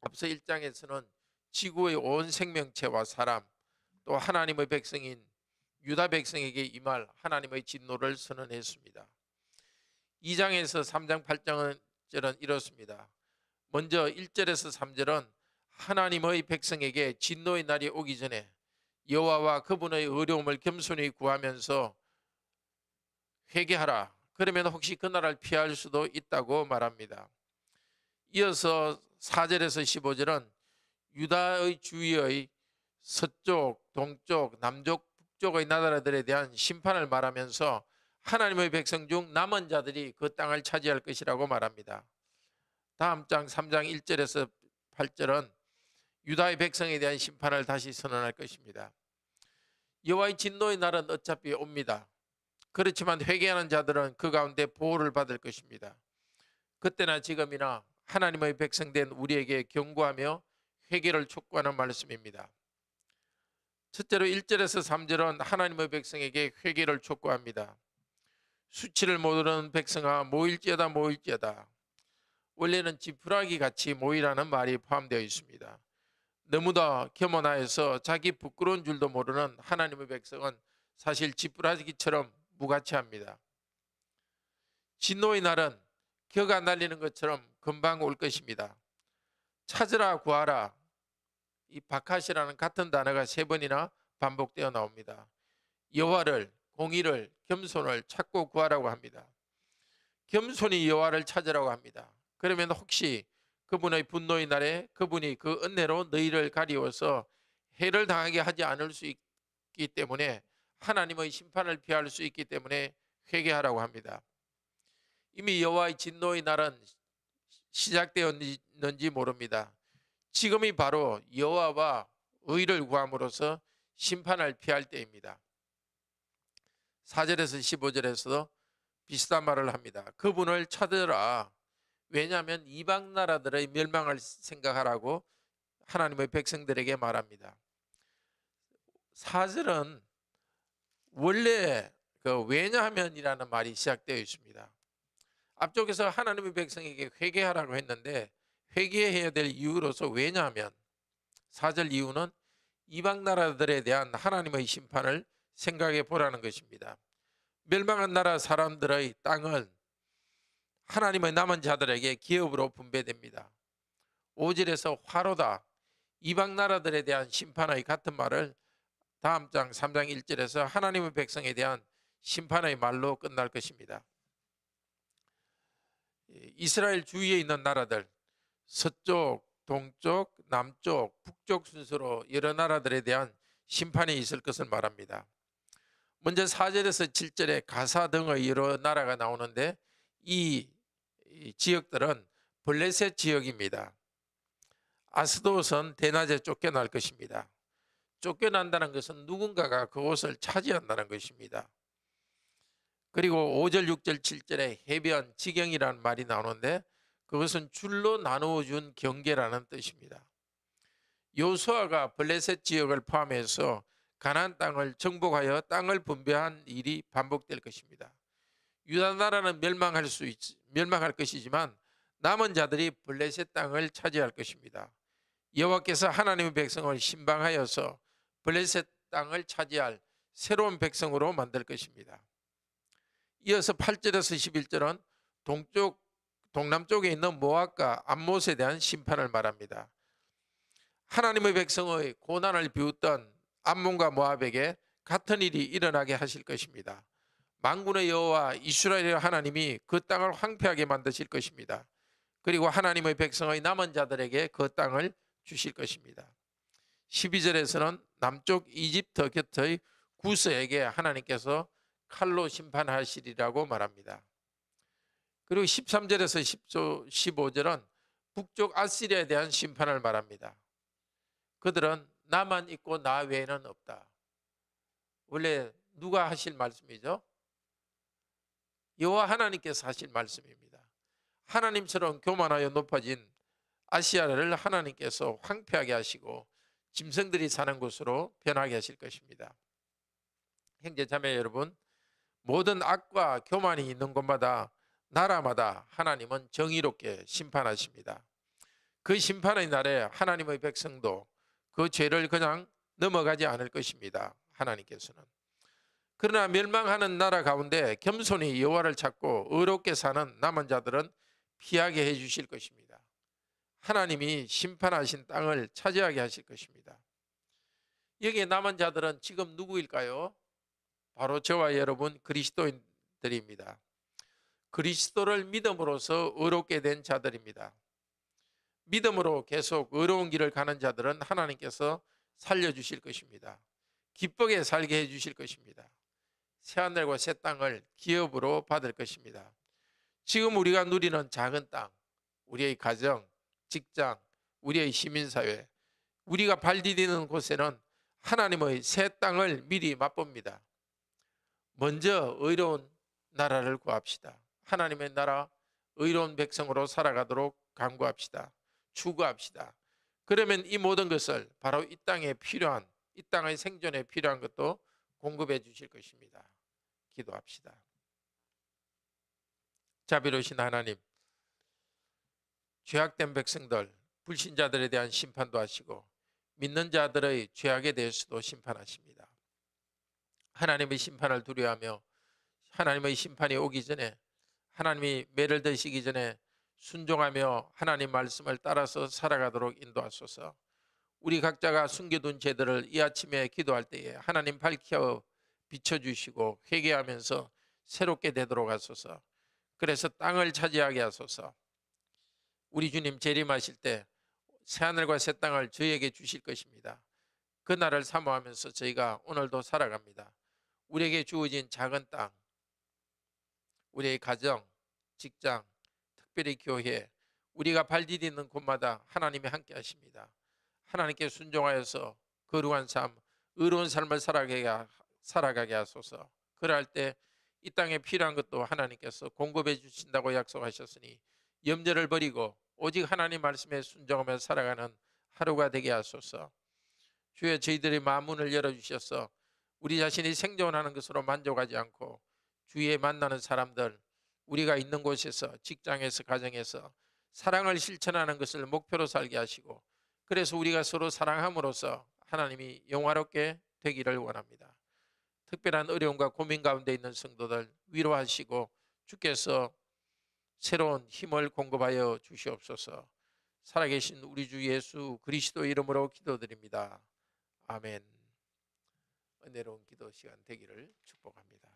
앞서 1장에서는 지구의 온 생명체와 사람, 또 하나님의 백성인 유다 백성에게 임할 하나님의 진노를 선언했습니다. 2장에서 3장 8절은 이렇습니다. 먼저 1절에서 3절은 하나님의 백성에게 진노의 날이 오기 전에 여호와와 그분의 어려움을 겸손히 구하면서 회개하라. 그러면 혹시 그 날을 피할 수도 있다고 말합니다. 이어서 4절에서 15절은 유다의 주위의 서쪽, 동쪽, 남쪽, 북쪽의 나라들에 대한 심판을 말하면서 하나님의 백성 중 남은 자들이 그 땅을 차지할 것이라고 말합니다. 다음 장 3장 1절에서 8절은 유다의 백성에 대한 심판을 다시 선언할 것입니다. 여호와의 진노의 날은 어차피 옵니다. 그렇지만 회개하는 자들은 그 가운데 보호를 받을 것입니다. 그때나 지금이나 하나님의 백성된 우리에게 경고하며 회개를 촉구하는 말씀입니다. 첫째로 1절에서 3절은 하나님의 백성에게 회개를 촉구합니다. 수치를 모르는 백성아 모일지어다 모일지어다. 원래는 지푸라기 같이 모이라는 말이 포함되어 있습니다. 너무나 겸허하여서 자기 부끄러운 줄도 모르는 하나님의 백성은 사실 지푸라기처럼 무가치합니다. 진노의 날은 겨가 날리는 것처럼 금방 올 것입니다. 찾으라 구하라, 이 바카시라는 같은 단어가 3번이나 반복되어 나옵니다. 여호와를, 공의를, 겸손을 찾고 구하라고 합니다. 겸손히 여호와를 찾으라고 합니다. 그러면 혹시 그분의 분노의 날에 그분이 그 은혜로 너희를 가리워서 해를 당하게 하지 않을 수 있기 때문에, 하나님의 심판을 피할 수 있기 때문에 회개하라고 합니다. 이미 여호와의 진노의 날은 시작되었는지 모릅니다. 지금이 바로 여호와와 의를 구함으로써 심판을 피할 때입니다. 4절에서 15절에서도 비슷한 말을 합니다. 그분을 찾으라. 왜냐하면 이방 나라들의 멸망을 생각하라고 하나님의 백성들에게 말합니다. 4절은 원래 왜냐하면이라는 말이 시작되어 있습니다. 앞쪽에서 하나님의 백성에게 회개하라고 했는데 회개해야 될 이유로서 왜냐하면, 4절 이유는 이방 나라들에 대한 하나님의 심판을 생각해 보라는 것입니다. 멸망한 나라 사람들의 땅은 하나님의 남은 자들에게 기업으로 분배됩니다. 5절에서 화로다, 이방 나라들에 대한 심판의 같은 말을 다음 장 3장 1절에서 하나님의 백성에 대한 심판의 말로 끝날 것입니다. 이스라엘 주위에 있는 나라들, 서쪽, 동쪽, 남쪽, 북쪽 순서로 여러 나라들에 대한 심판이 있을 것을 말합니다. 먼저 4절에서 7절에 가사 등의 여러 나라가 나오는데 이 지역들은 블레셋 지역입니다. 아스돗은 대낮에 쫓겨날 것입니다. 쫓겨난다는 것은 누군가가 그곳을 차지한다는 것입니다. 그리고 5절, 6절, 7절에 해변, 지경이라는 말이 나오는데 그것은 줄로 나누어 준 경계라는 뜻입니다. 요수아가 블레셋 지역을 포함해서 가나안 땅을 정복하여 땅을 분배한 일이 반복될 것입니다. 유다 나라는 멸망할 것이지만 남은 자들이 블레셋 땅을 차지할 것입니다. 여호와께서 하나님의 백성을 신방하여서 블레셋 땅을 차지할 새로운 백성으로 만들 것입니다. 이어서 8절에서 11절은 동남쪽에 있는 모압과 암못에 대한 심판을 말합니다. 하나님의 백성의 고난을 비웃던 암몬과 모압에게 같은 일이 일어나게 하실 것입니다. 만군의 여호와 이스라엘의 하나님이 그 땅을 황폐하게 만드실 것입니다. 그리고 하나님의 백성의 남은 자들에게 그 땅을 주실 것입니다. 12절에서는 남쪽 이집트 곁의 구스에게 하나님께서 칼로 심판하시리라고 말합니다. 그리고 13절에서 15절은 북쪽 아시리아에 대한 심판을 말합니다. 그들은 나만 있고 나 외에는 없다. 원래 누가 하실 말씀이죠? 여호와 하나님께서 하실 말씀입니다. 하나님처럼 교만하여 높아진 아시아를 하나님께서 황폐하게 하시고 짐승들이 사는 곳으로 변하게 하실 것입니다. 형제 자매 여러분, 모든 악과 교만이 있는 곳마다, 나라마다 하나님은 정의롭게 심판하십니다. 그 심판의 날에 하나님의 백성도 그 죄를 그냥 넘어가지 않을 것입니다. 하나님께서는. 그러나 멸망하는 나라 가운데 겸손히 여호와를 찾고 의롭게 사는 남은 자들은 피하게 해 주실 것입니다. 하나님이 심판하신 땅을 차지하게 하실 것입니다. 여기에 남은 자들은 지금 누구일까요? 바로 저와 여러분 그리스도인들입니다. 그리스도를 믿음으로써 의롭게 된 자들입니다. 믿음으로 계속 의로운 길을 가는 자들은 하나님께서 살려주실 것입니다. 기쁘게 살게 해주실 것입니다. 새하늘과 새 땅을 기업으로 받을 것입니다. 지금 우리가 누리는 작은 땅, 우리의 가정, 직장, 우리의 시민사회, 우리가 발 디디는 곳에는 하나님의 새 땅을 미리 맛봅니다. 먼저 의로운 나라를 구합시다. 하나님의 나라, 의로운 백성으로 살아가도록 간구합시다. 추구합시다. 그러면 이 모든 것을 바로 이 땅에 필요한, 이 땅의 생존에 필요한 것도 공급해 주실 것입니다. 기도합시다. 자비로우신 하나님, 죄악된 백성들, 불신자들에 대한 심판도 하시고 믿는 자들의 죄악에 대해서도 심판하십니다. 하나님의 심판을 두려워하며 하나님의 심판이 오기 전에, 하나님이 매를 드시기 전에 순종하며 하나님 말씀을 따라서 살아가도록 인도하소서. 우리 각자가 숨겨둔 죄들을 이 아침에 기도할 때에 하나님 밝혀 비춰주시고 회개하면서 새롭게 되도록 하소서. 그래서 땅을 차지하게 하소서. 우리 주님 재림하실 때 새하늘과 새 땅을 저희에게 주실 것입니다. 그 날을 사모하면서 저희가 오늘도 살아갑니다. 우리에게 주어진 작은 땅, 우리의 가정, 직장, 특별히 교회, 우리가 발 디디는 곳마다 하나님이 함께 하십니다. 하나님께 순종하여서 거룩한 삶, 의로운 삶을 살아가게 하소서. 그럴 때 이 땅에 필요한 것도 하나님께서 공급해 주신다고 약속하셨으니 염려를 버리고 오직 하나님 말씀에 순종하며 살아가는 하루가 되게 하소서. 주여, 저희들의 마음문을 열어주셔서 우리 자신이 생존하는 것으로 만족하지 않고 주위에 만나는 사람들, 우리가 있는 곳에서, 직장에서, 가정에서 사랑을 실천하는 것을 목표로 살게 하시고, 그래서 우리가 서로 사랑함으로써 하나님이 영화롭게 되기를 원합니다. 특별한 어려움과 고민 가운데 있는 성도들 위로하시고 주께서 새로운 힘을 공급하여 주시옵소서. 살아계신 우리 주 예수 그리스도 이름으로 기도드립니다. 아멘. 은혜로운 기도 시간 되기를 축복합니다.